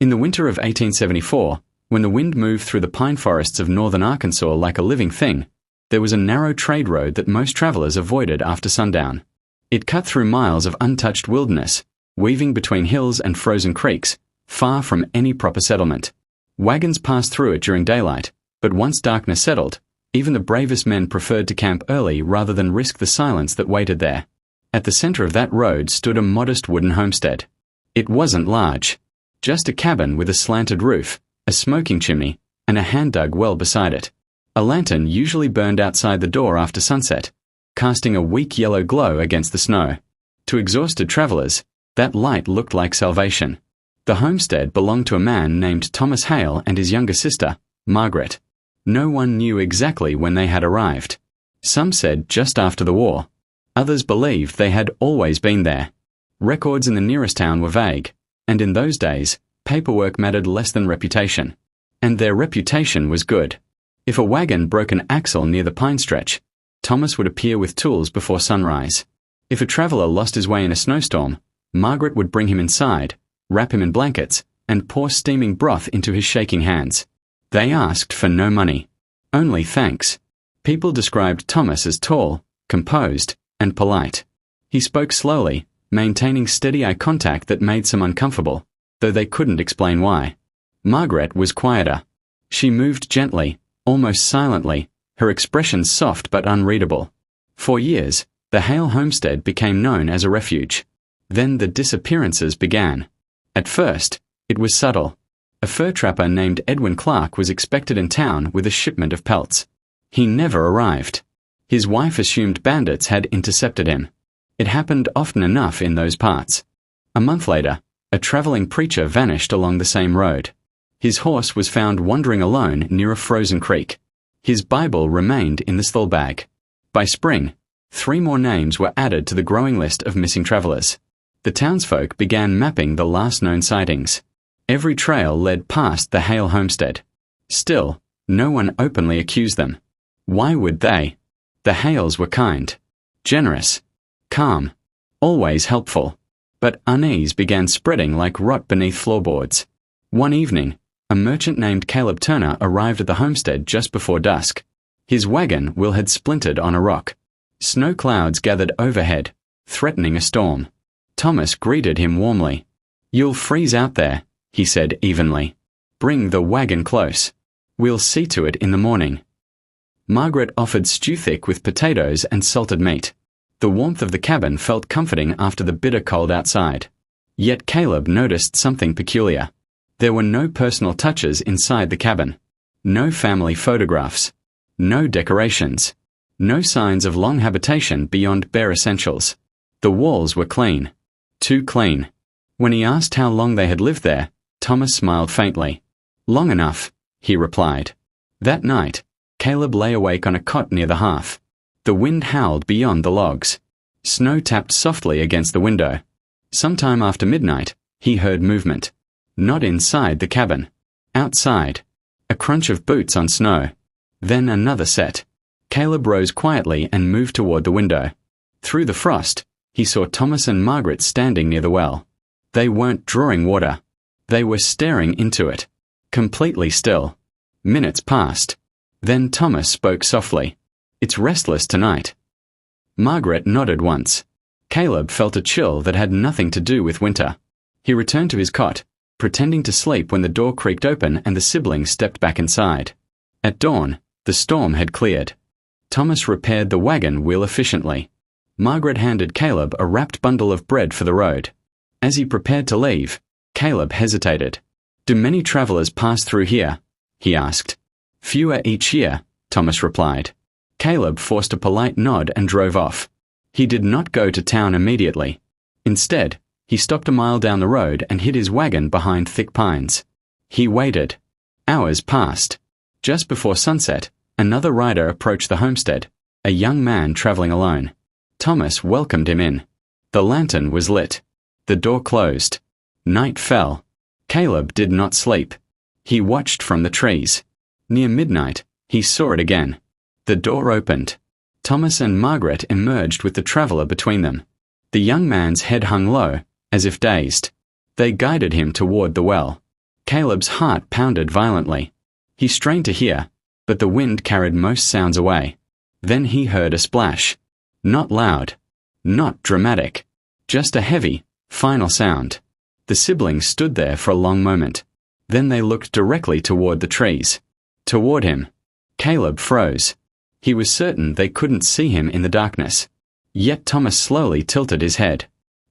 In the winter of 1874, when the wind moved through the pine forests of northern Arkansas like a living thing, there was a narrow trade road that most travelers avoided after sundown. It cut through miles of untouched wilderness, weaving between hills and frozen creeks, far from any proper settlement. Wagons passed through it during daylight, but once darkness settled, even the bravest men preferred to camp early rather than risk the silence that waited there. At the center of that road stood a modest wooden homestead. It wasn't large, just a cabin with a slanted roof, a smoking chimney, and a hand-dug well beside it. A lantern usually burned outside the door after sunset, casting a weak yellow glow against the snow. To exhausted travelers, that light looked like salvation. The homestead belonged to a man named Thomas Hale and his younger sister, Margaret. No one knew exactly when they had arrived. Some said just after the war. Others believed they had always been there. Records in the nearest town were vague, and in those days, paperwork mattered less than reputation. And their reputation was good. If a wagon broke an axle near the pine stretch, Thomas would appear with tools before sunrise. If a traveler lost his way in a snowstorm, Margaret would bring him inside, wrap him in blankets, and pour steaming broth into his shaking hands. They asked for no money, only thanks. People described Thomas as tall, composed, and polite. He spoke slowly, maintaining steady eye contact that made some uncomfortable, though they couldn't explain why. Margaret was quieter. She moved gently, almost silently, her expression soft but unreadable. For years, the Hale Homestead became known as a refuge. Then the disappearances began. At first, it was subtle. A fur trapper named Edwin Clark was expected in town with a shipment of pelts. He never arrived. His wife assumed bandits had intercepted him. It happened often enough in those parts. A month later, a traveling preacher vanished along the same road. His horse was found wandering alone near a frozen creek. His Bible remained in the stallbag. By spring, 3 more names were added to the growing list of missing travelers. The townsfolk began mapping the last known sightings. Every trail led past the Hale Homestead. Still, no one openly accused them. Why would they? The Hales were kind, generous, calm, always helpful. But unease began spreading like rot beneath floorboards. One evening, a merchant named Caleb Turner arrived at the homestead just before dusk. His wagon wheel had splintered on a rock. Snow clouds gathered overhead, threatening a storm. Thomas greeted him warmly. "You'll freeze out there," he said evenly. "Bring the wagon close. We'll see to it in the morning." Margaret offered stew thick with potatoes and salted meat. The warmth of the cabin felt comforting after the bitter cold outside. Yet Caleb noticed something peculiar. There were no personal touches inside the cabin. No family photographs. No decorations. No signs of long habitation beyond bare essentials. The walls were clean. Too clean. When he asked how long they had lived there, Thomas smiled faintly. "Long enough," he replied. That night, Caleb lay awake on a cot near the hearth. The wind howled beyond the logs. Snow tapped softly against the window. Sometime after midnight, he heard movement. Not inside the cabin. Outside. A crunch of boots on snow. Then another set. Caleb rose quietly and moved toward the window. Through the frost, he saw Thomas and Margaret standing near the well. They weren't drawing water. They were staring into it. Completely still. Minutes passed. Then Thomas spoke softly. "It's restless tonight." Margaret nodded once. Caleb felt a chill that had nothing to do with winter. He returned to his cot, pretending to sleep when the door creaked open and the siblings stepped back inside. At dawn, the storm had cleared. Thomas repaired the wagon wheel efficiently. Margaret handed Caleb a wrapped bundle of bread for the road. As he prepared to leave, Caleb hesitated. "Do many travelers pass through here?" he asked. "Fewer each year," Thomas replied. Caleb forced a polite nod and drove off. He did not go to town immediately. Instead, he stopped a mile down the road and hid his wagon behind thick pines. He waited. Hours passed. Just before sunset, another rider approached the homestead, a young man traveling alone. Thomas welcomed him in. The lantern was lit. The door closed. Night fell. Caleb did not sleep. He watched from the trees. Near midnight, he saw it again. The door opened. Thomas and Margaret emerged with the traveler between them. The young man's head hung low, as if dazed. They guided him toward the well. Caleb's heart pounded violently. He strained to hear, but the wind carried most sounds away. Then he heard a splash. Not loud, not dramatic, just a heavy, final sound. The siblings stood there for a long moment. Then they looked directly toward the trees. Toward him. Caleb froze. He was certain they couldn't see him in the darkness. Yet Thomas slowly tilted his head.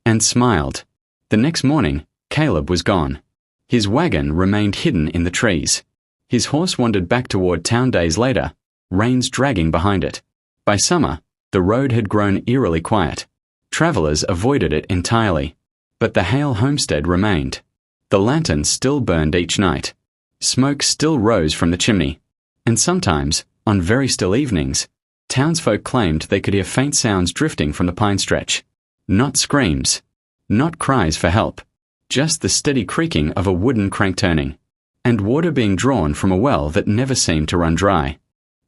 And smiled. The next morning, Caleb was gone. His wagon remained hidden in the trees. His horse wandered back toward town days later, reins dragging behind it. By summer, the road had grown eerily quiet. Travelers avoided it entirely. But the Hale Homestead remained. The lanterns still burned each night. Smoke still rose from the chimney. And sometimes, on very still evenings, townsfolk claimed they could hear faint sounds drifting from the pine stretch. Not screams. Not cries for help. Just the steady creaking of a wooden crank turning. And water being drawn from a well that never seemed to run dry.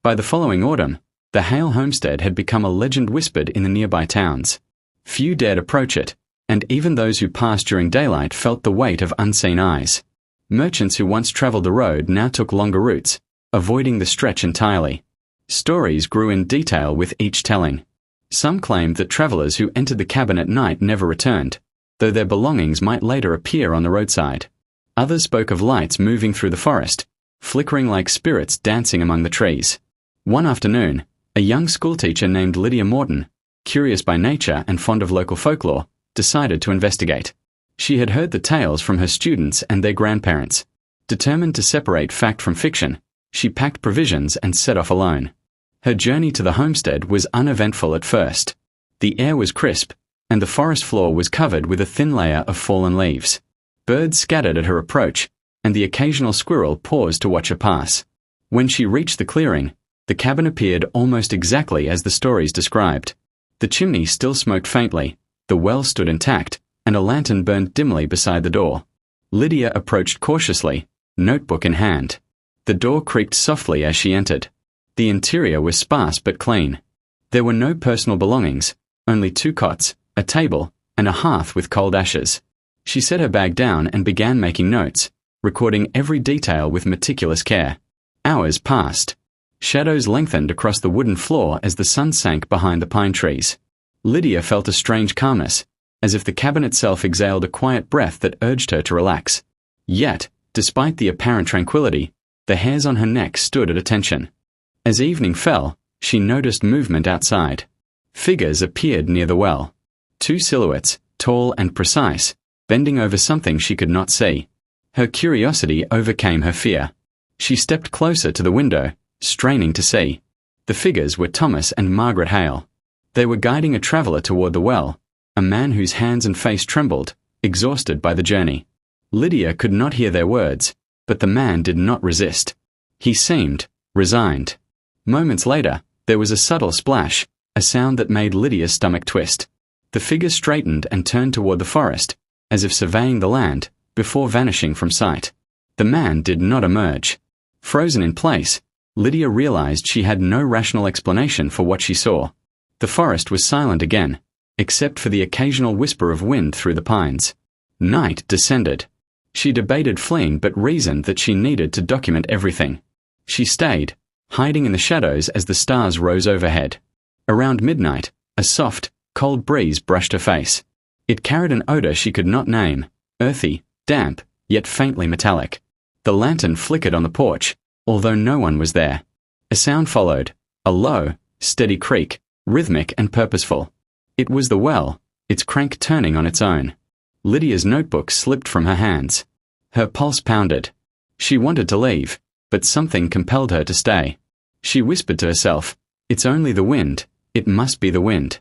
By the following autumn, the Hale Homestead had become a legend whispered in the nearby towns. Few dared approach it, and even those who passed during daylight felt the weight of unseen eyes. Merchants who once traveled the road now took longer routes, avoiding the stretch entirely. Stories grew in detail with each telling. Some claimed that travelers who entered the cabin at night never returned, though their belongings might later appear on the roadside. Others spoke of lights moving through the forest, flickering like spirits dancing among the trees. One afternoon, a young schoolteacher named Lydia Morton, curious by nature and fond of local folklore, decided to investigate. She had heard the tales from her students and their grandparents. Determined to separate fact from fiction, she packed provisions and set off alone. Her journey to the homestead was uneventful at first. The air was crisp, and the forest floor was covered with a thin layer of fallen leaves. Birds scattered at her approach, and the occasional squirrel paused to watch her pass. When she reached the clearing, the cabin appeared almost exactly as the stories described. The chimney still smoked faintly, the well stood intact, and a lantern burned dimly beside the door. Lydia approached cautiously, notebook in hand. The door creaked softly as she entered. The interior was sparse but clean. There were no personal belongings, only 2 cots, a table, and a hearth with cold ashes. She set her bag down and began making notes, recording every detail with meticulous care. Hours passed. Shadows lengthened across the wooden floor as the sun sank behind the pine trees. Lydia felt a strange calmness, as if the cabin itself exhaled a quiet breath that urged her to relax. Yet, despite the apparent tranquility, the hairs on her neck stood at attention. As evening fell, she noticed movement outside. Figures appeared near the well. 2 silhouettes, tall and precise, bending over something she could not see. Her curiosity overcame her fear. She stepped closer to the window, straining to see. The figures were Thomas and Margaret Hale. They were guiding a traveller toward the well, a man whose hands and face trembled, exhausted by the journey. Lydia could not hear their words, but the man did not resist. He seemed resigned. Moments later, there was a subtle splash, a sound that made Lydia's stomach twist. The figures straightened and turned toward the forest, as if surveying the land, before vanishing from sight. The man did not emerge. Frozen in place, Lydia realized she had no rational explanation for what she saw. The forest was silent again, except for the occasional whisper of wind through the pines. Night descended. She debated fleeing but reasoned that she needed to document everything. She stayed, hiding in the shadows as the stars rose overhead. Around midnight, a soft, cold breeze brushed her face. It carried an odor she could not name, earthy, damp, yet faintly metallic. The lantern flickered on the porch, although no one was there. A sound followed, a low, steady creak, rhythmic and purposeful. It was the well, its crank turning on its own. Lydia's notebook slipped from her hands. Her pulse pounded. She wanted to leave, but something compelled her to stay. She whispered to herself, "It's only the wind, it must be the wind."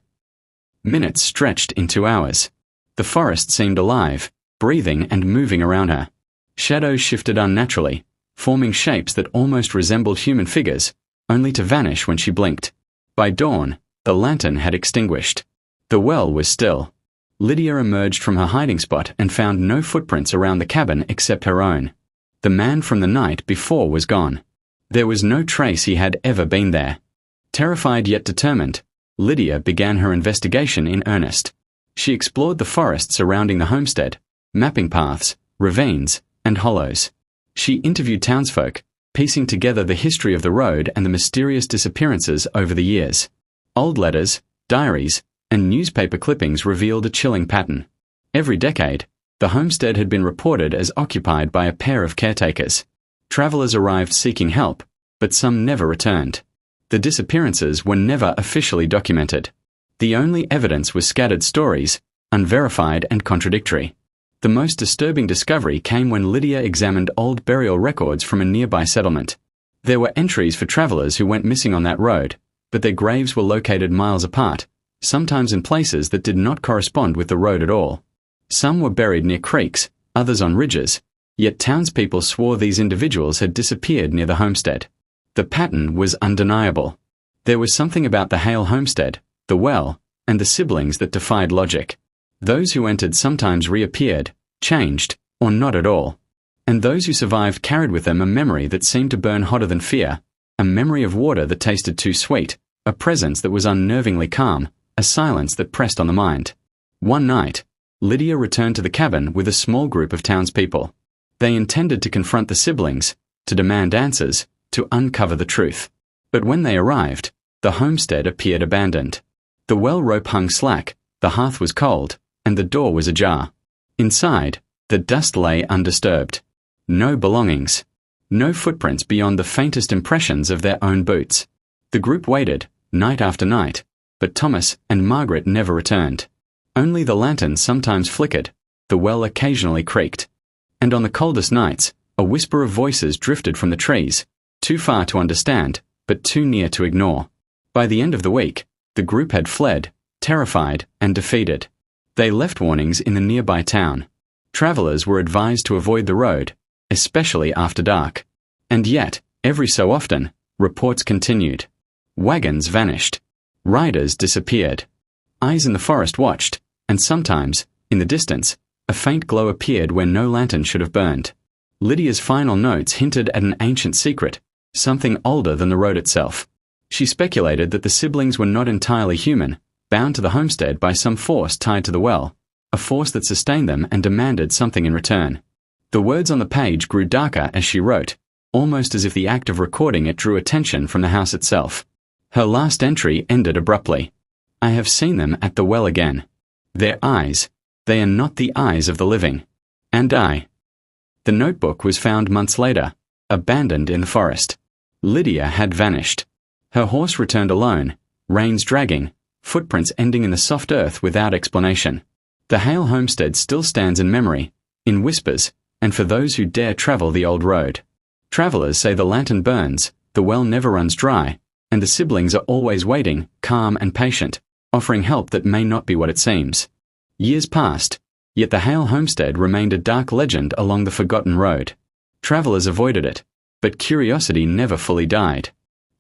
Minutes stretched into hours. The forest seemed alive, breathing and moving around her. Shadows shifted unnaturally, forming shapes that almost resembled human figures, only to vanish when she blinked. By dawn, the lantern had extinguished. The well was still. Lydia emerged from her hiding spot and found no footprints around the cabin except her own. The man from the night before was gone. There was no trace he had ever been there. Terrified yet determined, Lydia began her investigation in earnest. She explored the forest surrounding the homestead, mapping paths, ravines, and hollows. She interviewed townsfolk, piecing together the history of the road and the mysterious disappearances over the years. Old letters, diaries, and newspaper clippings revealed a chilling pattern. Every decade, the homestead had been reported as occupied by a pair of caretakers. Travelers arrived seeking help, but some never returned. The disappearances were never officially documented. The only evidence was scattered stories, unverified and contradictory. The most disturbing discovery came when Lydia examined old burial records from a nearby settlement. There were entries for travelers who went missing on that road, but their graves were located miles apart, sometimes in places that did not correspond with the road at all. Some were buried near creeks, others on ridges, yet townspeople swore these individuals had disappeared near the homestead. The pattern was undeniable. There was something about the Hale Homestead, the well, and the siblings that defied logic. Those who entered sometimes reappeared, changed, or not at all. And those who survived carried with them a memory that seemed to burn hotter than fear, a memory of water that tasted too sweet, a presence that was unnervingly calm, a silence that pressed on the mind. One night, Lydia returned to the cabin with a small group of townspeople. They intended to confront the siblings, to demand answers, to uncover the truth. But when they arrived, the homestead appeared abandoned. The well rope hung slack, the hearth was cold, and the door was ajar. Inside, the dust lay undisturbed. No belongings. No footprints beyond the faintest impressions of their own boots. The group waited, night after night, but Thomas and Margaret never returned. Only the lantern sometimes flickered, the well occasionally creaked. And on the coldest nights, a whisper of voices drifted from the trees, too far to understand, but too near to ignore. By the end of the week, the group had fled, terrified and defeated. They left warnings in the nearby town. Travelers were advised to avoid the road, especially after dark. And yet, every so often, reports continued. Wagons vanished. Riders disappeared. Eyes in the forest watched, and sometimes, in the distance, a faint glow appeared where no lantern should have burned. Lydia's final notes hinted at an ancient secret, something older than the road itself. She speculated that the siblings were not entirely human, bound to the homestead by some force tied to the well, a force that sustained them and demanded something in return. The words on the page grew darker as she wrote, almost as if the act of recording it drew attention from the house itself. Her last entry ended abruptly. I have seen them at the well again. Their eyes, they are not the eyes of the living. And I. The notebook was found months later, abandoned in the forest. Lydia had vanished. Her horse returned alone, reins dragging, footprints ending in the soft earth without explanation. The Hale Homestead still stands in memory, in whispers, and for those who dare travel the old road. Travelers say the lantern burns, the well never runs dry, and the siblings are always waiting, calm and patient, offering help that may not be what it seems. Years passed, yet the Hale Homestead remained a dark legend along the forgotten road. Travelers avoided it, but curiosity never fully died.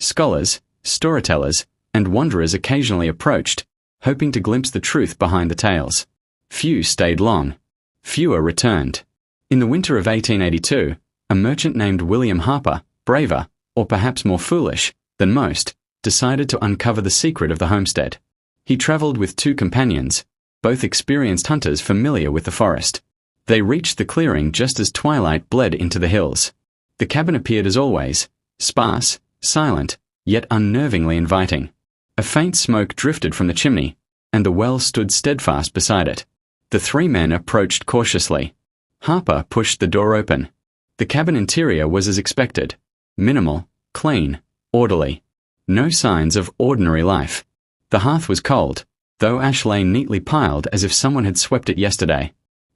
Scholars, storytellers, and wanderers occasionally approached, hoping to glimpse the truth behind the tales. Few stayed long. Fewer returned. In the winter of 1882, a merchant named William Harper, braver, or perhaps more foolish, than most, decided to uncover the secret of the homestead. He travelled with two companions, both experienced hunters familiar with the forest. They reached the clearing just as twilight bled into the hills. The cabin appeared as always, sparse, silent, yet unnervingly inviting. A faint smoke drifted from the chimney, and the well stood steadfast beside it. The three men approached cautiously. Harper pushed the door open. The cabin interior was as expected. Minimal, clean, orderly. No signs of ordinary life. The hearth was cold, though ash lay neatly piled as if someone had swept it yesterday.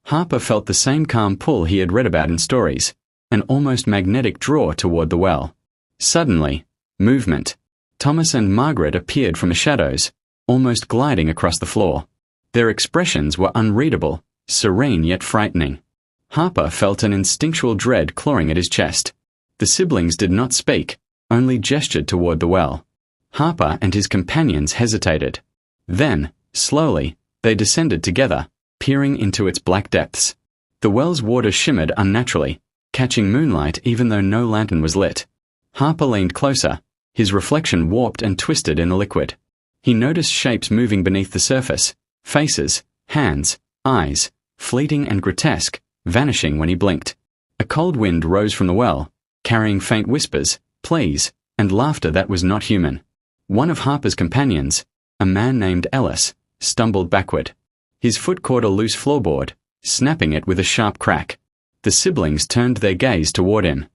Harper felt the same calm pull he had read about in stories, an almost magnetic draw toward the well. Suddenly, movement. Thomas and Margaret appeared from the shadows, almost gliding across the floor. Their expressions were unreadable, serene yet frightening. Harper felt an instinctual dread clawing at his chest. The siblings did not speak, only gestured toward the well. Harper and his companions hesitated. Then, slowly, they descended together, peering into its black depths. The well's water shimmered unnaturally, catching moonlight even though no lantern was lit. Harper leaned closer, his reflection warped and twisted in the liquid. He noticed shapes moving beneath the surface, faces, hands, eyes, fleeting and grotesque, vanishing when he blinked. A cold wind rose from the well, carrying faint whispers, pleas, and laughter that was not human. One of Harper's companions, a man named Ellis, stumbled backward. His foot caught a loose floorboard, snapping it with a sharp crack. The siblings turned their gaze toward him.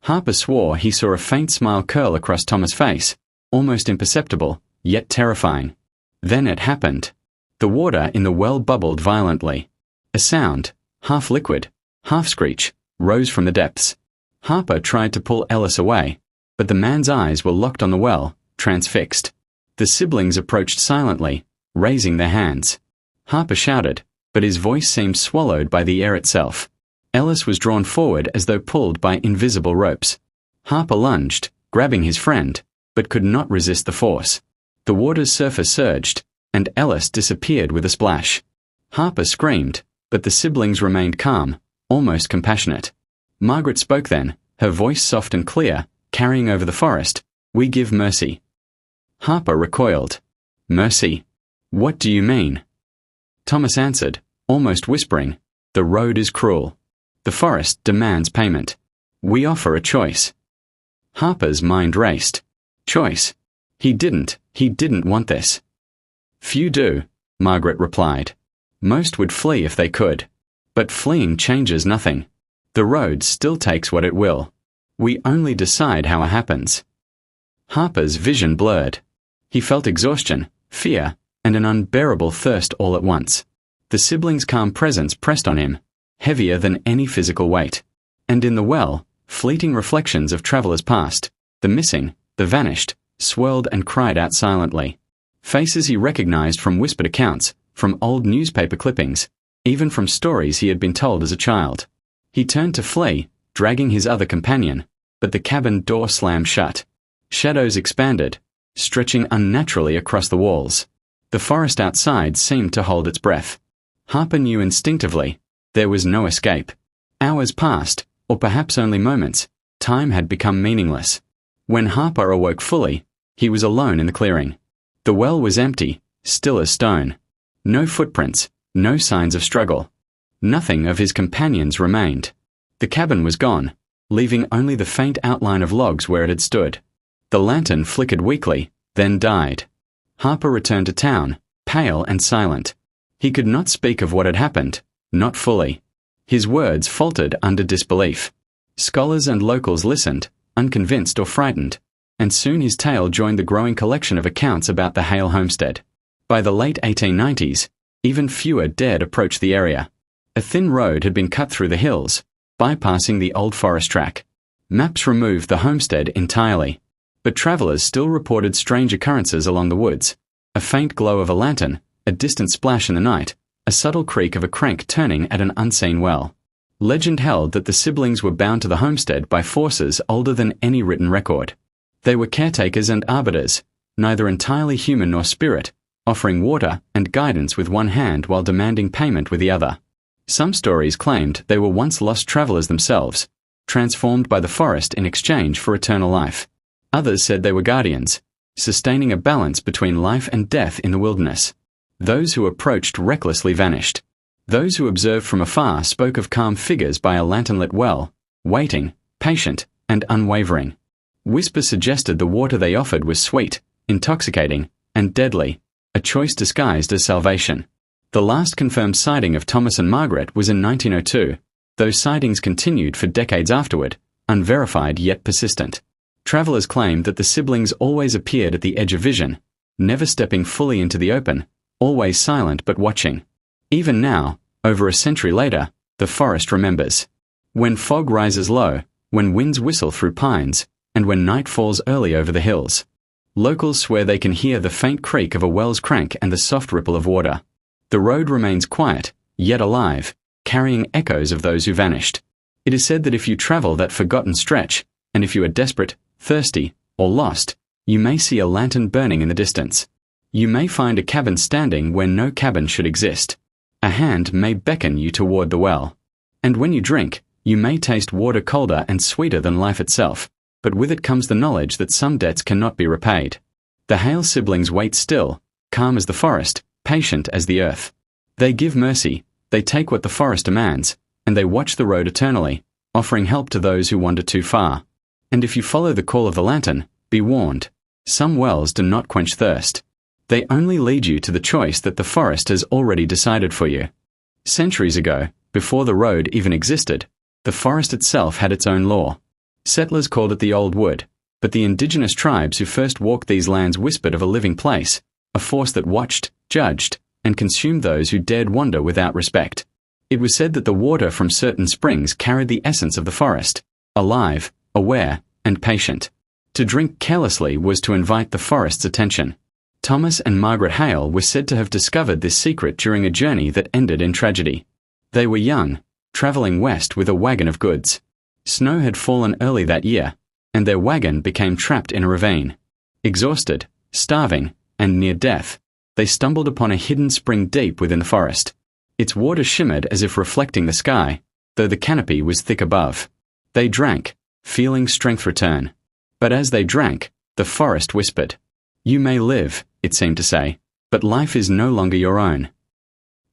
Harper swore he saw a faint smile curl across Thomas' face, almost imperceptible, yet terrifying. Then it happened. The water in the well bubbled violently. A sound, half liquid, half screech, rose from the depths. Harper tried to pull Ellis away, but the man's eyes were locked on the well, transfixed. The siblings approached silently, raising their hands. Harper shouted, but his voice seemed swallowed by the air itself. Ellis was drawn forward as though pulled by invisible ropes. Harper lunged, grabbing his friend, but could not resist the force. The water's surface surged, and Ellis disappeared with a splash. Harper screamed, but the siblings remained calm, almost compassionate. Margaret spoke then, her voice soft and clear, carrying over the forest, "We give mercy." Harper recoiled. "Mercy? What do you mean?" Thomas answered, almost whispering, "The road is cruel. The forest demands payment. We offer a choice." Harper's mind raced. Choice? He didn't want this. "Few do," Margaret replied. "Most would flee if they could. But fleeing changes nothing. The road still takes what it will. We only decide how it happens." Harper's vision blurred. He felt exhaustion, fear, and an unbearable thirst all at once. The siblings' calm presence pressed on him, heavier than any physical weight. And in the well, fleeting reflections of travelers past, the missing, the vanished, swirled and cried out silently. Faces he recognized from whispered accounts, from old newspaper clippings, even from stories he had been told as a child. He turned to flee, dragging his other companion, but the cabin door slammed shut. Shadows expanded, stretching unnaturally across the walls. The forest outside seemed to hold its breath. Harper knew instinctively there was no escape. Hours passed, or perhaps only moments. Time had become meaningless. When Harper awoke fully, he was alone in the clearing. The well was empty, still as stone. No footprints, no signs of struggle. Nothing of his companions remained. The cabin was gone, leaving only the faint outline of logs where it had stood. The lantern flickered weakly, then died. Harper returned to town, pale and silent. He could not speak of what had happened, not fully. His words faltered under disbelief. Scholars and locals listened, unconvinced or frightened, and soon his tale joined the growing collection of accounts about the Hale Homestead. By the late 1890s, even fewer dared approach the area. A thin road had been cut through the hills, bypassing the old forest track. Maps removed the homestead entirely, but travelers still reported strange occurrences along the woods. A faint glow of a lantern, a distant splash in the night, a subtle creak of a crank turning at an unseen well. Legend held that the siblings were bound to the homestead by forces older than any written record. They were caretakers and arbiters, neither entirely human nor spirit, offering water and guidance with one hand while demanding payment with the other. Some stories claimed they were once lost travelers themselves, transformed by the forest in exchange for eternal life. Others said they were guardians, sustaining a balance between life and death in the wilderness. Those who approached recklessly vanished. Those who observed from afar spoke of calm figures by a lantern-lit well, waiting, patient, and unwavering. Whispers suggested the water they offered was sweet, intoxicating, and deadly, a choice disguised as salvation. The last confirmed sighting of Thomas and Margaret was in 1902. Those sightings continued for decades afterward, unverified yet persistent. Travelers claimed that the siblings always appeared at the edge of vision, never stepping fully into the open, always silent but watching. Even now, over a century later, the forest remembers. When fog rises low, when winds whistle through pines, and when night falls early over the hills. Locals swear they can hear the faint creak of a well's crank and the soft ripple of water. The road remains quiet, yet alive, carrying echoes of those who vanished. It is said that if you travel that forgotten stretch, and if you are desperate, thirsty, or lost, you may see a lantern burning in the distance. You may find a cabin standing where no cabin should exist. A hand may beckon you toward the well. And when you drink, you may taste water colder and sweeter than life itself, but with it comes the knowledge that some debts cannot be repaid. The Hale siblings wait still, calm as the forest, patient as the earth. They give mercy, they take what the forest demands, and they watch the road eternally, offering help to those who wander too far. And if you follow the call of the lantern, be warned. Some wells do not quench thirst. They only lead you to the choice that the forest has already decided for you. Centuries ago, before the road even existed, the forest itself had its own law. Settlers called it the Old Wood, but the indigenous tribes who first walked these lands whispered of a living place, a force that watched, judged, and consumed those who dared wander without respect. It was said that the water from certain springs carried the essence of the forest, alive, aware, and patient. To drink carelessly was to invite the forest's attention. Thomas and Margaret Hale were said to have discovered this secret during a journey that ended in tragedy. They were young, traveling west with a wagon of goods. Snow had fallen early that year, and their wagon became trapped in a ravine. Exhausted, starving, and near death, they stumbled upon a hidden spring deep within the forest. Its water shimmered as if reflecting the sky, though the canopy was thick above. They drank, feeling strength return. But as they drank, the forest whispered. You may live, it seemed to say, but life is no longer your own.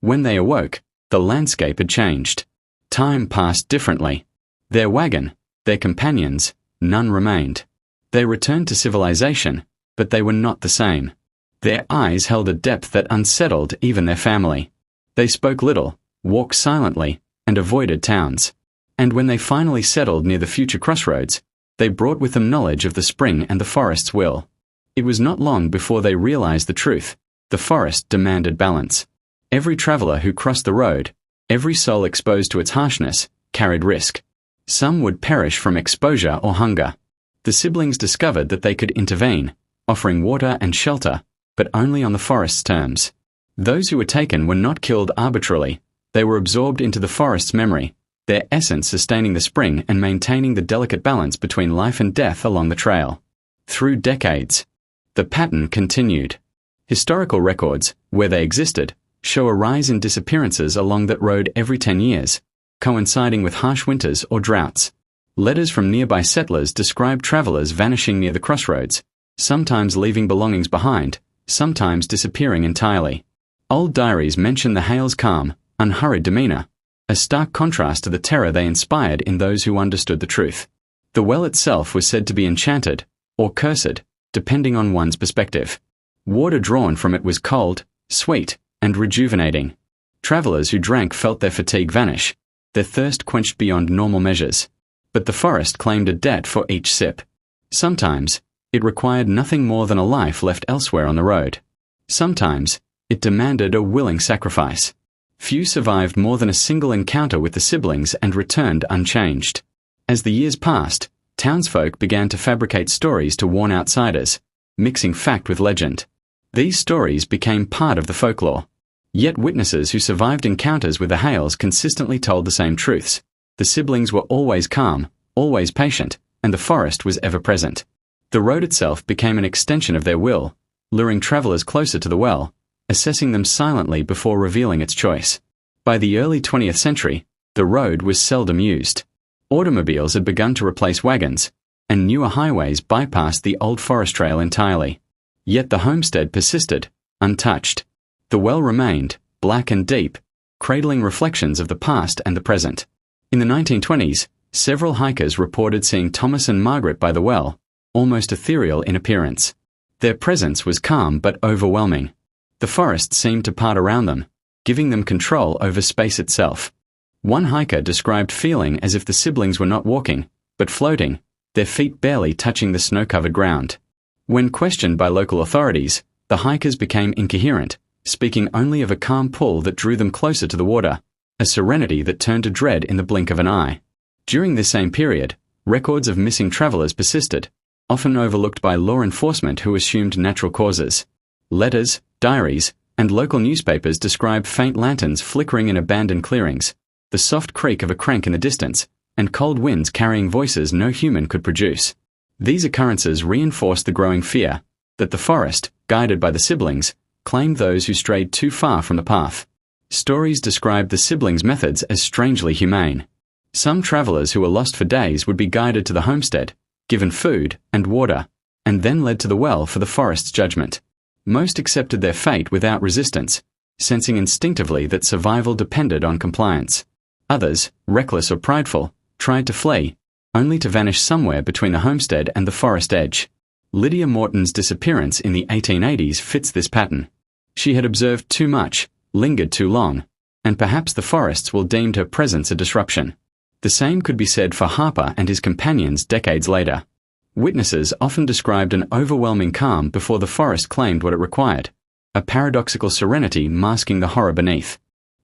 When they awoke, the landscape had changed. Time passed differently. Their wagon, their companions, none remained. They returned to civilization, but they were not the same. Their eyes held a depth that unsettled even their family. They spoke little, walked silently, and avoided towns. And when they finally settled near the future Crossroads, they brought with them knowledge of the spring and the forest's will. It was not long before they realized the truth. The forest demanded balance. Every traveler who crossed the road, every soul exposed to its harshness, carried risk. Some would perish from exposure or hunger. The siblings discovered that they could intervene, offering water and shelter, but only on the forest's terms. Those who were taken were not killed arbitrarily. They were absorbed into the forest's memory, their essence sustaining the spring and maintaining the delicate balance between life and death along the trail. Through decades, the pattern continued. Historical records, where they existed, show a rise in disappearances along that road every 10 years, coinciding with harsh winters or droughts. Letters from nearby settlers describe travelers vanishing near the crossroads, sometimes leaving belongings behind, sometimes disappearing entirely. Old diaries mention the Hale's calm, unhurried demeanor, a stark contrast to the terror they inspired in those who understood the truth. The well itself was said to be enchanted, or cursed, depending on one's perspective. Water drawn from it was cold, sweet, and rejuvenating. Travelers who drank felt their fatigue vanish, their thirst quenched beyond normal measures. But the forest claimed a debt for each sip. Sometimes, it required nothing more than a life left elsewhere on the road. Sometimes, it demanded a willing sacrifice. Few survived more than a single encounter with the siblings and returned unchanged. As the years passed, townsfolk began to fabricate stories to warn outsiders, mixing fact with legend. These stories became part of the folklore. Yet witnesses who survived encounters with the Hales consistently told the same truths. The siblings were always calm, always patient, and the forest was ever present. The road itself became an extension of their will, luring travelers closer to the well, assessing them silently before revealing its choice. By the early 20th century, the road was seldom used. Automobiles had begun to replace wagons, and newer highways bypassed the old forest trail entirely. Yet the homestead persisted, untouched. The well remained, black and deep, cradling reflections of the past and the present. In the 1920s, several hikers reported seeing Thomas and Margaret by the well, almost ethereal in appearance. Their presence was calm but overwhelming. The forest seemed to part around them, giving them control over space itself. One hiker described feeling as if the siblings were not walking, but floating, their feet barely touching the snow-covered ground. When questioned by local authorities, the hikers became incoherent, speaking only of a calm pull that drew them closer to the water, a serenity that turned to dread in the blink of an eye. During this same period, records of missing travelers persisted, often overlooked by law enforcement who assumed natural causes. Letters, diaries, and local newspapers describe faint lanterns flickering in abandoned clearings, the soft creak of a crank in the distance, and cold winds carrying voices no human could produce. These occurrences reinforced the growing fear that the forest, guided by the siblings, claimed those who strayed too far from the path. Stories described the siblings' methods as strangely humane. Some travelers who were lost for days would be guided to the homestead, given food and water, and then led to the well for the forest's judgment. Most accepted their fate without resistance, sensing instinctively that survival depended on compliance. Others, reckless or prideful, tried to flee, only to vanish somewhere between the homestead and the forest edge. Lydia Morton's disappearance in the 1880s fits this pattern. She had observed too much, lingered too long, and perhaps the forests will deem her presence a disruption. The same could be said for Harper and his companions decades later. Witnesses often described an overwhelming calm before the forest claimed what it required, a paradoxical serenity masking the horror beneath.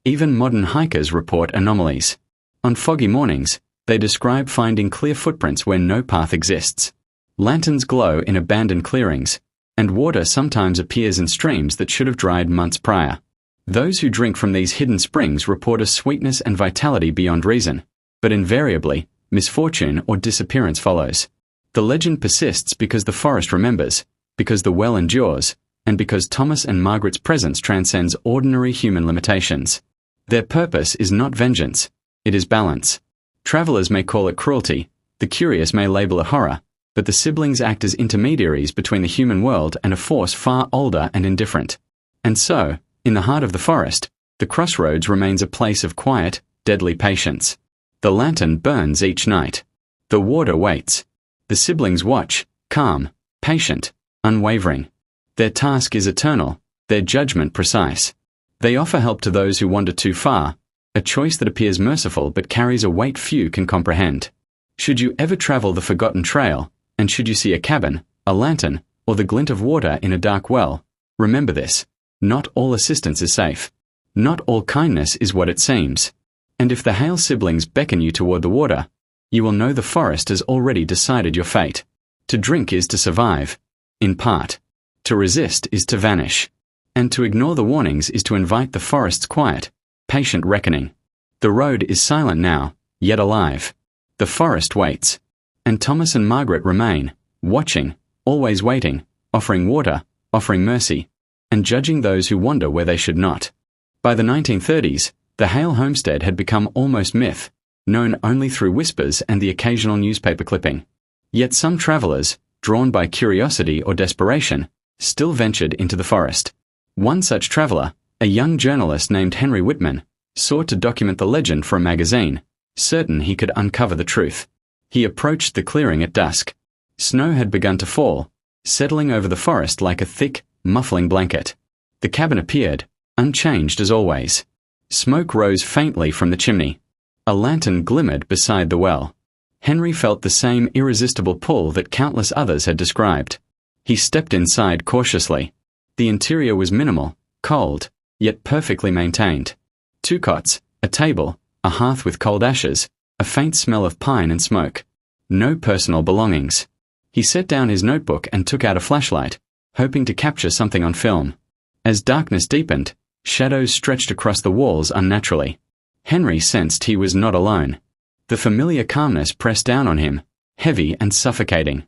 Even modern hikers report anomalies. On foggy mornings, they describe finding clear footprints where no path exists. Lanterns glow in abandoned clearings, and water sometimes appears in streams that should have dried months prior. Those who drink from these hidden springs report a sweetness and vitality beyond reason, but invariably, misfortune or disappearance follows. The legend persists because the forest remembers, because the well endures, and because Thomas and Margaret's presence transcends ordinary human limitations. Their purpose is not vengeance, it is balance. Travelers may call it cruelty, the curious may label it horror, but the siblings act as intermediaries between the human world and a force far older and indifferent. And so, in the heart of the forest, the Crossroads remains a place of quiet, deadly patience. The lantern burns each night. The water waits. The siblings watch, calm, patient, unwavering. Their task is eternal, their judgment precise. They offer help to those who wander too far, a choice that appears merciful but carries a weight few can comprehend. Should you ever travel the forgotten trail, and should you see a cabin, a lantern, or the glint of water in a dark well, remember this: not all assistance is safe. Not all kindness is what it seems. And if the Hale siblings beckon you toward the water, you will know the forest has already decided your fate. To drink is to survive, in part. To resist is to vanish. And to ignore the warnings is to invite the forest's quiet, patient reckoning. The road is silent now, yet alive. The forest waits. And Thomas and Margaret remain, watching, always waiting, offering water, offering mercy, and judging those who wander where they should not. By the 1930s, the Hale Homestead had become almost myth, known only through whispers and the occasional newspaper clipping. Yet some travelers, drawn by curiosity or desperation, still ventured into the forest. One such traveler, a young journalist named Henry Whitman, sought to document the legend for a magazine, certain he could uncover the truth. He approached the clearing at dusk. Snow had begun to fall, settling over the forest like a thick, muffling blanket. The cabin appeared, unchanged as always. Smoke rose faintly from the chimney. A lantern glimmered beside the well. Henry felt the same irresistible pull that countless others had described. He stepped inside cautiously. The interior was minimal, cold, yet perfectly maintained. 2 cots, a table, a hearth with cold ashes, a faint smell of pine and smoke. No personal belongings. He set down his notebook and took out a flashlight, hoping to capture something on film. As darkness deepened, shadows stretched across the walls unnaturally. Henry sensed he was not alone. The familiar calmness pressed down on him, heavy and suffocating.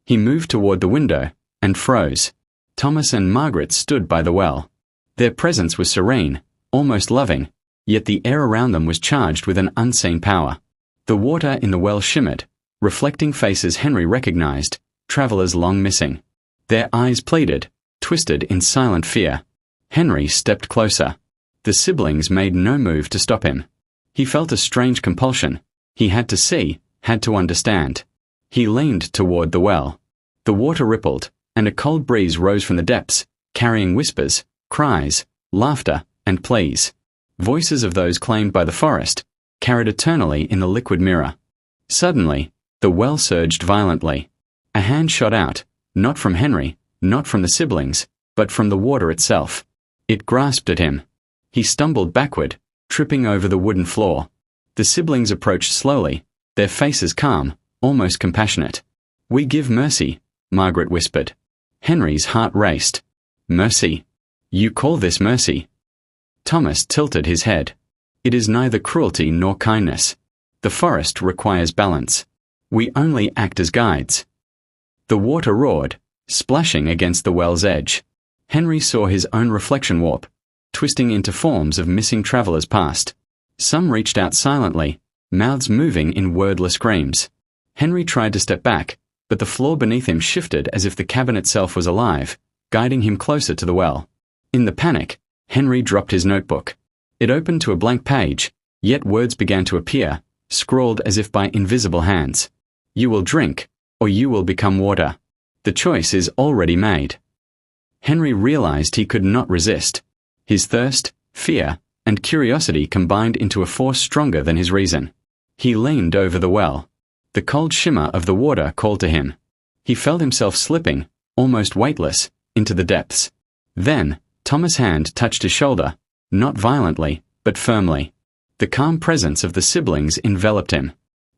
He moved toward the window, and froze. Thomas and Margaret stood by the well. Their presence was serene, almost loving, yet the air around them was charged with an unseen power. The water in the well shimmered, reflecting faces Henry recognized, travelers long missing. Their eyes pleaded, twisted in silent fear. Henry stepped closer. The siblings made no move to stop him. He felt a strange compulsion. He had to see, had to understand. He leaned toward the well. The water rippled, and a cold breeze rose from the depths, carrying whispers, cries, laughter, and pleas. Voices of those claimed by the forest, carried eternally in the liquid mirror. Suddenly, the well surged violently. A hand shot out, not from Henry, not from the siblings, but from the water itself. It grasped at him. He stumbled backward, tripping over the wooden floor. The siblings approached slowly, their faces calm, almost compassionate. "We give mercy," Margaret whispered. Henry's heart raced. "Mercy? You call this mercy?" Thomas tilted his head. "It is neither cruelty nor kindness. The forest requires balance. We only act as guides." The water roared, splashing against the well's edge. Henry saw his own reflection warp, twisting into forms of missing travelers past. Some reached out silently, mouths moving in wordless screams. Henry tried to step back, but the floor beneath him shifted as if the cabin itself was alive, guiding him closer to the well. In the panic, Henry dropped his notebook. It opened to a blank page, yet words began to appear, scrawled as if by invisible hands. You will drink, or you will become water. The choice is already made. Henry realized he could not resist. His thirst, fear, and curiosity combined into a force stronger than his reason. He leaned over the well. The cold shimmer of the water called to him. He felt himself slipping, almost weightless, into the depths. Then, Thomas' hand touched his shoulder, not violently, but firmly. The calm presence of the siblings enveloped him.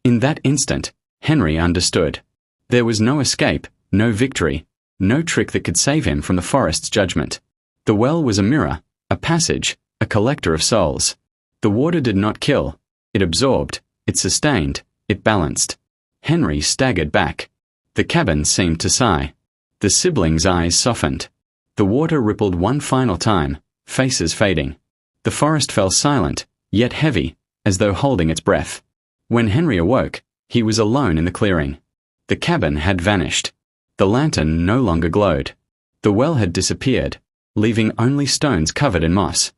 In that instant, Henry understood. There was no escape, no victory, no trick that could save him from the forest's judgment. The well was a mirror, a passage, a collector of souls. The water did not kill. It absorbed, it sustained, it balanced. Henry staggered back. The cabin seemed to sigh. The siblings' eyes softened. The water rippled one final time, faces fading. The forest fell silent, yet heavy, as though holding its breath. When Henry awoke, he was alone in the clearing. The cabin had vanished. The lantern no longer glowed. The well had disappeared, leaving only stones covered in moss.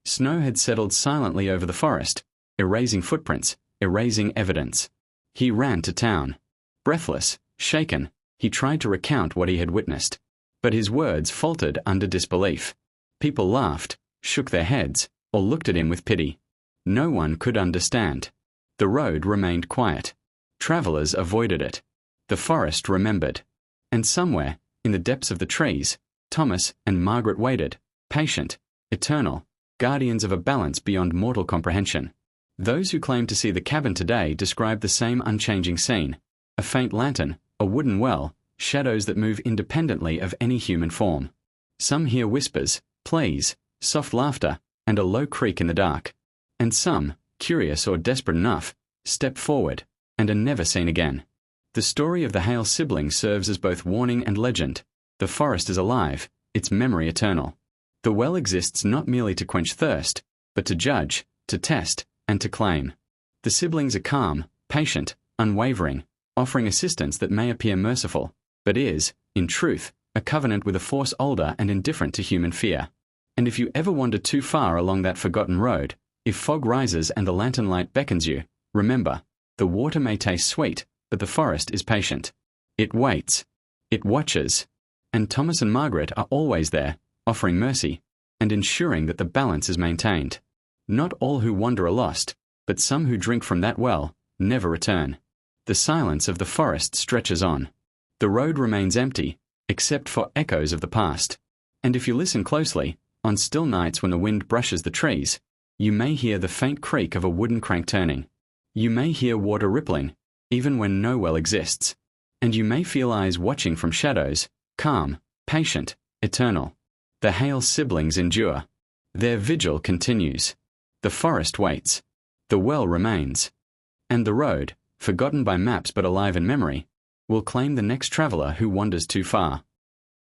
Snow had settled silently over the forest, erasing footprints, erasing evidence. He ran to town. Breathless, shaken, he tried to recount what he had witnessed. But his words faltered under disbelief. People laughed, shook their heads, or looked at him with pity. No one could understand. The road remained quiet. Travelers avoided it. The forest remembered. And somewhere, in the depths of the trees, Thomas and Margaret waited, patient, eternal, guardians of a balance beyond mortal comprehension. Those who claim to see the cabin today describe the same unchanging scene: a faint lantern, a wooden well, shadows that move independently of any human form. Some hear whispers, pleas, soft laughter, and a low creak in the dark. And some, curious or desperate enough, step forward and are never seen again. The story of the Hale siblings serves as both warning and legend. The forest is alive, its memory eternal. The well exists not merely to quench thirst, but to judge, to test, and to claim. The siblings are calm, patient, unwavering, offering assistance that may appear merciful, but is, in truth, a covenant with a force older and indifferent to human fear. And if you ever wander too far along that forgotten road, if fog rises and the lantern light beckons you, remember, the water may taste sweet, but the forest is patient. It waits. It watches. And Thomas and Margaret are always there, offering mercy, and ensuring that the balance is maintained. Not all who wander are lost, but some who drink from that well never return. The silence of the forest stretches on. The road remains empty, except for echoes of the past. And if you listen closely, on still nights when the wind brushes the trees, you may hear the faint creak of a wooden crank turning. You may hear water rippling, even when no well exists. And you may feel eyes watching from shadows, calm, patient, eternal. The Hale siblings endure. Their vigil continues. The forest waits. The well remains. And the road, forgotten by maps but alive in memory, will claim the next traveler who wanders too far.